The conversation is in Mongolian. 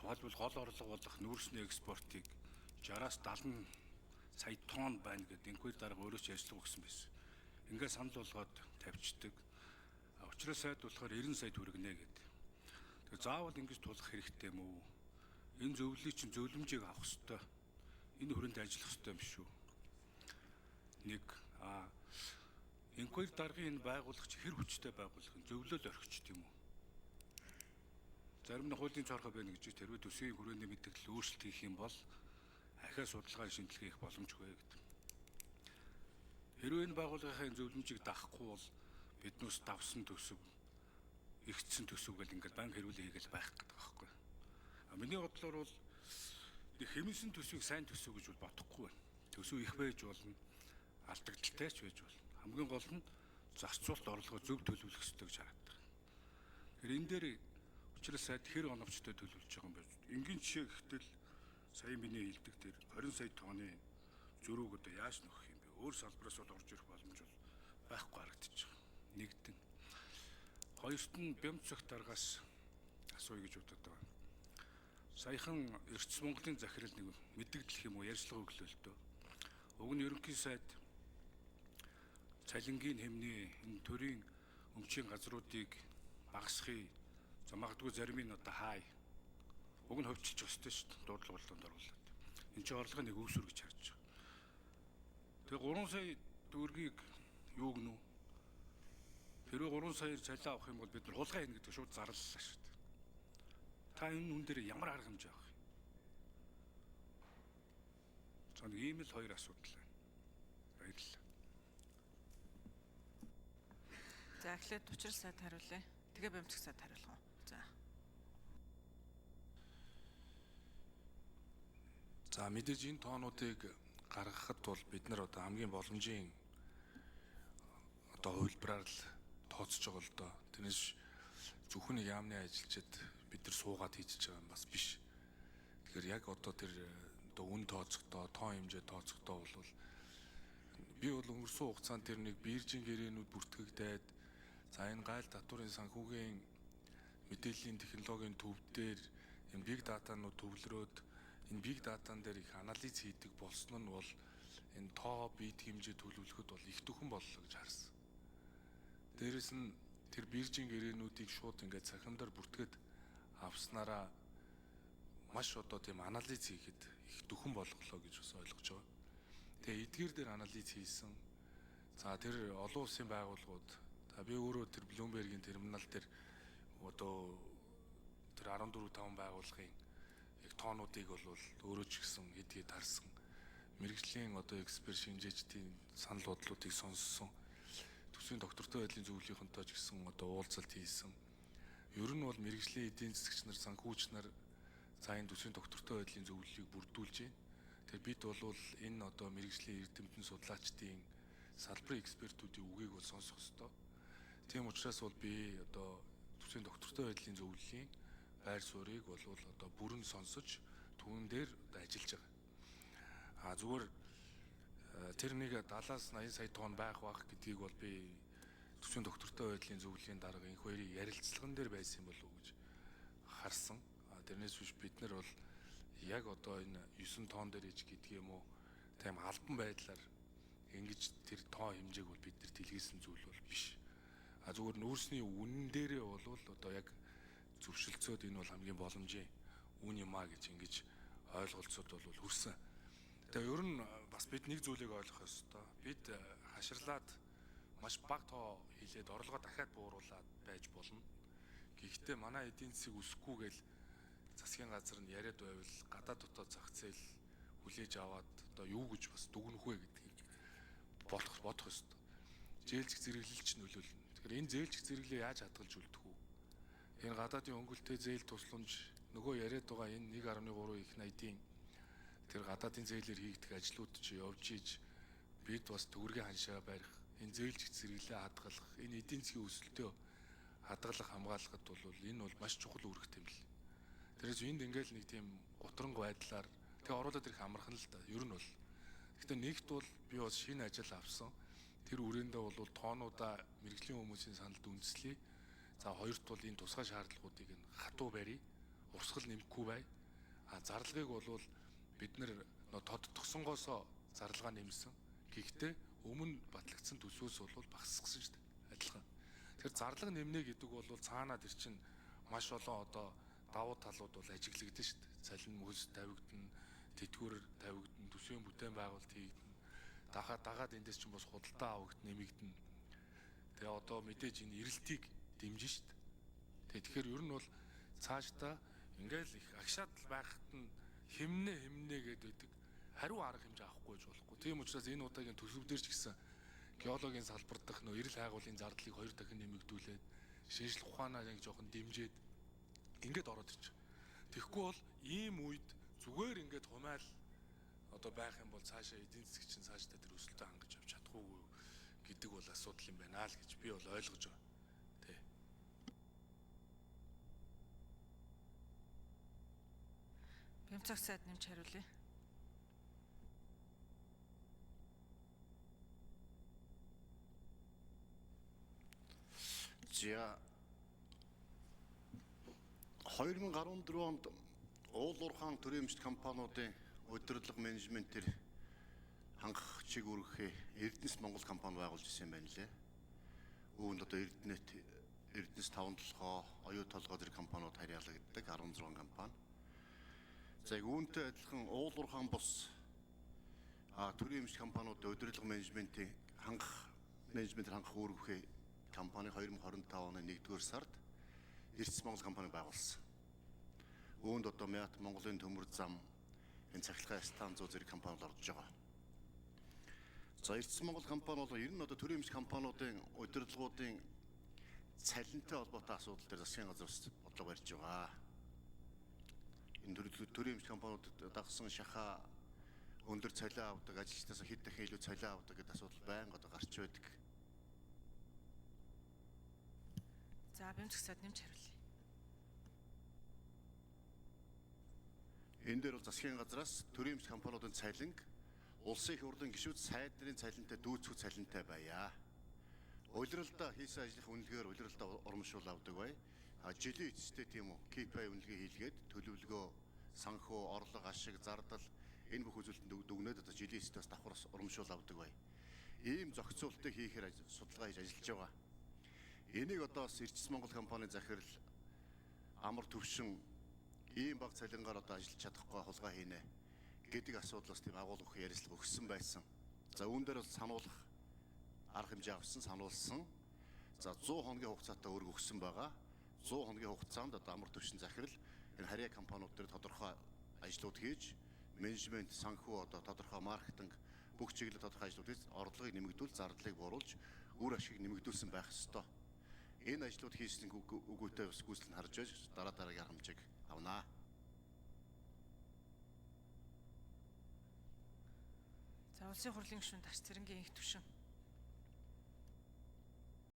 Тухайлбал гол орлого болох нүүрсний экспортыг 60-аас 70 сая тонн байна гэдэг энэхүү дарга өөрөө ч ярьцлага өгсөн байсан. Ингээд санал болгоод тавьчихдаг. Учраас сайд болохоор 90 сая төгрөгнэ гэдэг. Тэгээ заавал ингэж тулах хэрэгтэй юм уу? Энэ зөвлөлийг чинь зөвлөмжийг авах ёстой. Энэ хүрээнд ажиллах ёстой юм шүү. Нэг энэхүү даргын энэ байгуулагч хэр хүчтэй байгуулах нь зөвлөл орхичт юм уу? Зарим нь хуулийн цорхой байна гэж тэрвээ төсвийн хүрээний мэдээлэл өөрчлөлт хийх юм бол ахиа судалгаа шинжилгээ хийх боломжгүй гэдэг. Хэрвээ энэ байгууллагын зөвлөмжийг даахгүй бол биднээс давсан төсөв, ихцсэн төсөв гэл ингээд банк хэрүүлээ хийгээл байх гэдэг байхгүй. Миний бодлоор бол хэмнэсэн төсвийг сайн төсөв гэж бол бодохгүй байна. Төсөв их байж болно, алдагдaltaй ч байж болно. Хамгийн гол нь зарцуулалт орлогоо зөв төлөвлөх ёстой гэж хараад байна. Тэгэхээр энэ дээр учраас сайд хэр оновчтой төлөвлөж байгаа юм бэ? Энгийн жишээ гэхтэл сая миний хэлдэг тэр 20 сая тонны зөрүүг одоо яаж нөхөх юм бэ? Өөр салбараас бол орж ирэх боломж бол байхгүй харагдаж байгаа. Нэгдэн. Хоёрт нь Бямцах даргаас асууя гэж бодод байгаа. Саяхан Эрдэс Монголын захирал нэг мэдээлэл юм уу ярьцлага өглөө л дөө. Уг нь ерөнхий сайд цалингийн хэмнээ энэ төрийн өмчийн газруудыг багасгахыг магадгүй зарим нь одоо хай. Уг нь хөвчилж өстэй шүү дээ. Дуудлага болтонд оруулаад. Энд чинь орлогын нэг өвсөр гэж харж байгаа. Тэгээ 3 сая төгрөгийг юу гэнэ үү? Хэрвээ 3 саяар цалин авах юм бол бид нар хулгай хийнэ гэдэг шууд зарлалаа шүү дээ. Та энэ үн дээр ямар арга хэмжээ авах юм? За нэг ийм л хоёр асуудал байна. Баярлалаа. За эхлээд Учир сайд хариулъя. Тэгээ Бямцах сайд хариулах уу? За мэдээж энэ тоонуудыг гаргахад бол бид нар одоо хамгийн боломжийн одоо хувилбараар л тооцож байгаа л доо. Тэрнээс зөвхөн яамны ажилчид бид нар суугаад хийчихэж байгаа юм бас биш. Тэгэхээр яг одоо тэр одоо үн тооцохдоо, тоон хэмжээ тооцохдоо бол би бол өнгөрсөн хугацаанд тэр нэг биржийн гэрээнүүд бүртгэгдээд за энэ гайл татварын санхүүгийн мэдээллийн технологийн төв дээр энэ биг датанууд төвлөрөөд энэ биг датан дээр их анализ хийдэг болсон нь бол энэ тоо бит хэмжээ төлөвлөхөд бол их төхөн боллоо гэж харсан. Дээрэс нь тэр биржийн гэрээнүүдийг шууд ингээд цахимдаар бүртгээд авснараа маш одоо тийм анализ хийхэд их төхөн болголоо гэж бас ойлгож байгаа. Тэгээ эдгээр дээр анализ хийсэн. За тэр олон улсын байгууллагууд би өөрөө тэр Bloomberg-ийн терминал дээр одоо тэр 14-5 байгууллагын яг тоонуудыг бол өөрөө ч гэсэн хэд хэд харсан. Мэргэжлийн одоо эксперт шинжээчдийн санал бодлуудыг сонссон. Төсвийн доктортой байдлын зөвлөлийнхөнтэй ч гэсэн одоо уулзалт хийсэн. Ер нь бол мэргэжлийн эдийн засагч нар, санхүүч нар за энэ төсвийн доктортой байдлын зөвлөлийг бүрдүүлж байна. Тэгэхээр бид бол энэ одоо мэргэжлийн эрдэмтэн судлаачдын салбарын экспертүүдийн үгийг бол сонсох ёстой. Тийм учраас бол би одоо төсвийн доктортой байдлын зөвлөлийн байр суурийг бол одоо бүрэн сонсож түүн дээр ажиллаж байгаа. Зүгээр тэр нэг 70-аас 80 сая тонн байх гэдгийг бол би төсвийн доктортой байдлын зөвлөлийн дарга энэ хоёрын ярилцлаган дээр байсан юм болов уу гэж харсан. Тэрнээс биш бид нар бол яг одоо энэ 9 тонн дээр иж гэдэг юм уу тийм албан байдлаар ингэж тэр тоо хэмжээг бол бид нар дэлгэсэн зүйл бол биш. Зүгээр нүүрсний үнэн дээрээ бол одоо яг зөвшөлдсөд энэ бол хамгийн боломжийн үн юм а гэж ингэж ойлголцоод бол хүрсэн. Тэгээ ер нь бас бид нэг зүйлийг ойлгох ёстой. Бид хаширлаад маш бага тоо хийлээд орлогоо дахиад бууруулад байж болно. Гэхдээ манай эдийн засгийг өсөхгүйгээл засгийн газар нь яриад байвал гадаад дотоод зах зээл хүлээж аваад одоо юу гэж бас дүгнэх вэ гэдгийг бодох ёстой. Зээлзэх зэрэглэлч нөлөөлнө. Тэгэхээр энэ зээлзэх зэрэглэлээ яаж хадгалж үлдэх вэ? Энэ гадаадын хөнгөлтэй зээл тусламж нөгөө яриад байгаа энэ 1.3 их найдын тэр гадаадын зээлээр хийгдэх ажлууд чи явж ийж бид бас төгрөгийн ханшаа барих, энэ зээлзэх зэрэглэлээ хадгалах, энэ эдийн засгийн өсөлтөө хадгалах хамгаалахад бол энэ бол маш чухал үүрэг тэмэл. Тэрээс энд ингээл нэг тийм гутранг байдлаар тэгээ оруулаад ирэх амархан л да. Ер нь бол. Гэхдээ нэгт бол би бас шинэ ажил авсан. Тэр үрээндээ бол тоонуудаа мэрэгжлийн хүмүүсийн саналд үндэслэе. За хоёрт бол энэ тусгай шаардлагуудыг нь хатуу барья. Урсгал нэмэхгүй бай. Зарлагыг бол бид нэр тодтгсонгоосоо зарлага нэмсэн. Гэхдээ өмнө батлагдсан төсвөөс бол багасгасан шүү дээ. Адилхан. Тэгэхээр зарлага нэмнэ гэдэг бол цаанаа тэр чинь маш олон одоо давуу талууд бол ажиглагдсан шүү дээ. Цалин мөс тавигдана, тэтгэвэр тавигдана, төсвийн бүтээн байгуулалт хийгдэнэ. Дагаад эндээс чинь бас худалдаа авагт нэмэгдэнэ. Тэгээ одоо мэдээж энэ эрэлтийг дэмжин шүү дээ. Тэгэхээр ер нь бол цаашдаа ингээл их агшаатал байхад нь хэмнэ гэдэг хариу арга хэмжээ авахгүй гэж болохгүй. Тийм учраас энэ удаагийн төсөв дээр ч гэсэн геологийн салбар дах нөө эрэл хайгуулын зардлыг 2 дахин нэмэгдүүлээд шинжлэх ухаанаа нэг жоохон дэмжиж ингээд ороод ирж байгаа. Тэгэхгүй бол ийм үед зүгээр ингээд хумайл одоо байх юм бол цаашаа эдийн засаг чинь цаашдаа тэр өсөлтөө хангаж явж чадахгүй гэдэг бол асуудал юм байна л гэж би бол ойлгож байгаа. Тэ. Бямцаг сайд нэмж хариулъя. За 2014 онд Уул Уурхайн төрийн эмчит компаниудын удирдлага менежментээр хангах чиг үүргээ Эрдэнэс Монгол компани байгуулж ирсэн юм байна лээ. Үүнд одоо Эрдэнэс 5 толгой, оюу толгой зэрэг компаниуд харьяалагддаг 16 компани. За үүнтэй адилхан Уул Уурхайн бус төрийн эмчит компаниудын удирдлага менежментээр хангах үүргээ компани 2025 оны 1-р сард Эрдэнэс Монгол компани байгуулсан. Үүнд одоо Мят Монголын төмөр зам, энэ цахилгаан станцууд зэрэг компаниуд орж байгаа. За Эрдэнэс Монгол компани бол ер нь одоо төрийн эмчит компаниудын удирдлагуудын цалинтай холбоотой асуудал дээр засгийн газраас бодлого барьж байгаа. Энэ төрийн эмчит компаниудад дагсан шахаа өндөр цалин авдаг, ажилчдаас хэд дахин илүү цалин авдаг гэдэг асуудал байнга одоо гарч байдаг. За бямцаг сайд нэмж хариулъя. Энэ дээр бол засгийн газраас төрийн эмчит компаниудын цалинг улсын их хурлын гишүүд сайд нарын цалинтай дүүцэх цалинтай байя. Улиралдаа хийсэн ажлын үнэлгээр улиралдаа урамшуул авдаг бай. Жилийн эцэстээ тийм үү KPI үнэлгээ хийлгээд төлөвлөгөө, санхүү, орлого, ашиг, зардал энэ бүх үзүүлэлтэнд дүгнээд одоо жилийн эцэстээс давхар урамшуул авдаг бай. Ийм зохицуултыг хийхээр судалгаа хийж ажиллаж байгаа. Энийг одоо Эрдэнэс Монгол компани захирал амар төвшин ийм баг цалингаар одоо ажиллаж чадахгүй хулгай хийнэ гэдэг асуудлаас тийм агуулгах ярилцлага өгсөн байсан. За үүн дээр бол сануулгах арга хэмжээ авсан, сануулсан. За 100 хоногийн хугацаатай өрг өгсөн байгаа. 100 хоногийн хугацаанд одоо амар төвшин захирал энэ харьяа компаниуд дээр тодорхой ажлууд хийж, менежмент, санхүү одоо тодорхой маркетинг бүх чиглэлд тодорхой ажлууд хийж, орлогыг нэмэгдүүл, зардлыг бууруулж, үр ашиг нэмэгдүүлсэн байх ёстой. Энэ ажлууд хийсэн үгүйтэй бас гүйцэл нь харж байж дараагийн арга хэмжээг авнаа. За улсын хурлын гишүүн Дарч Цэрэнгийн их түвшин.